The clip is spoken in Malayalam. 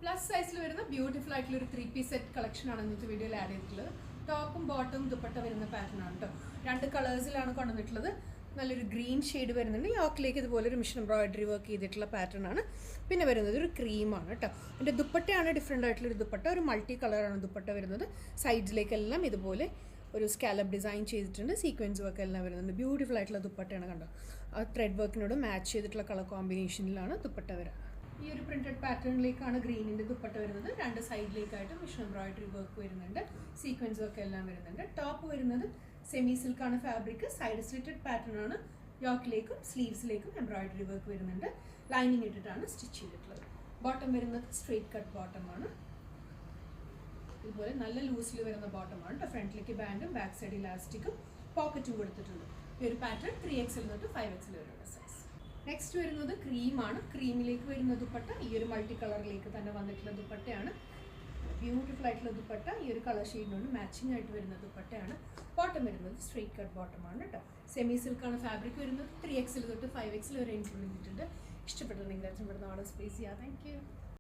പ്ലസ് സൈസിൽ വരുന്ന ബ്യൂട്ടിഫുൾ ആയിട്ടുള്ള ഒരു 3-piece സെറ്റ് കളക്ഷൻ ആണ് ഇന്നത്തെ വീഡിയോയിൽ ആഡ് ചെയ്തിട്ടുള്ളത്. ടോപ്പും ബോട്ടവും ദുപ്പട്ട വരുന്ന പാറ്റേൺ ആണ് കേട്ടോ. 2 കളേഴ്സിലാണ് കൊണ്ടുവന്നിട്ടുള്ളത്. നല്ലൊരു ഗ്രീൻ ഷെയ്ഡ് വരുന്നുണ്ട്. യോക്കിലേക്ക് ഇതുപോലെ ഒരു മിഷൻ എംബ്രോയിഡറി വർക്ക് ചെയ്തിട്ടുള്ള പാറ്റേൺ ആണ്. പിന്നെ വരുന്നത് ഒരു ക്രീമാണ് കേട്ടോ. എൻ്റെ ദുപ്പട്ടയാണ് ഡിഫറെൻ്റ് ആയിട്ടുള്ളൊരു ദുപ്പട്ട. ഒരു മൾട്ടി കളറാണ് ദുപ്പട്ട വരുന്നത്. സൈഡ്സിലേക്കെല്ലാം ഇതുപോലെ ഒരു സ്കാലപ്പ് ഡിസൈൻ ചെയ്തിട്ടുണ്ട്. സീക്വൻസ് വർക്ക് എല്ലാം വരുന്നുണ്ട്. ബ്യൂട്ടിഫുൾ ആയിട്ടുള്ള ദുപ്പട്ടയാണ് കണ്ടോ. ആ ത്രെഡ് വർക്കിനോട് മാച്ച് ചെയ്തിട്ടുള്ള കളർ കോമ്പിനേഷനിലാണ് ദുപ്പട്ട വരിക. ഈ ഒരു പ്രിന്റഡ് പാറ്റേണിലേക്കാണ് ഗ്രീനിൻ്റെ ദുപ്പട്ട വരുന്നത്. 2 സൈഡിലേക്കായിട്ട് മിഷൻ എംബ്രോയിഡറി വർക്ക് വരുന്നുണ്ട്. സീക്വൻസ് വർക്ക് എല്ലാം വരുന്നുണ്ട്. ടോപ്പ് വരുന്നത് സെമി സിൽക്കാണ് ഫാബ്രിക്. സൈഡ് സ്ലിറ്റഡ് പാറ്റേൺ ആണ്. യോക്കിലേക്കും സ്ലീവ്സിലേക്കും എംബ്രോയിഡറി വർക്ക് വരുന്നുണ്ട്. ലൈനിങ് ഇട്ടിട്ടാണ് സ്റ്റിച്ച് ചെയ്തിട്ടുള്ളത്. ബോട്ടം വരുന്നത് സ്ട്രെയിറ്റ് കട്ട് ബോട്ടമാണ്. ഇതുപോലെ നല്ല ലൂസിൽ വരുന്ന ബോട്ടമാണ് കേട്ടോ. ഫ്രണ്ടിലേക്ക് ബാൻഡും ബാക്ക് സൈഡ് ഇലാസ്റ്റിക്കും പോക്കറ്റും കൊടുത്തിട്ടുണ്ട്. ഈ ഒരു പാറ്റേൺ 3XL തൊട്ട് 5XL വരെയുള്ള സൈസ്. നെക്സ്റ്റ് വരുന്നത് ക്രീമാണ്. ക്രീമിലേക്ക് വരുന്ന ദുപ്പട്ട ഈ ഒരു മൾട്ടി കളറിലേക്ക് തന്നെ വന്നിട്ടുള്ള ദുപ്പട്ടയാണ്. ബ്യൂട്ടിഫുൾ ആയിട്ടുള്ള ദുപ്പട്ട ഈ ഒരു കളർ ഷെയ്ഡിനോട് മാച്ചിങ് ആയിട്ട് വരുന്ന ദുപ്പട്ടയാണ്. ബോട്ടം വരുന്നത് സ്ട്രെയിറ്റ് കട്ട് ബോട്ടമാണ് കേട്ടോ. സെമി സിൽക്കാണ് ഫാബ്രിക് വരുന്നത്. 3XL തൊട്ട് 5XL വരെ ഇൻക്ലൂഡ് ചെയ്തിട്ടുണ്ട്. ഇഷ്ടപ്പെട്ടിട്ടുണ്ടെങ്കിൽ ഓർഡർ സ്പേസ് ചെയ്യാം. Thank you.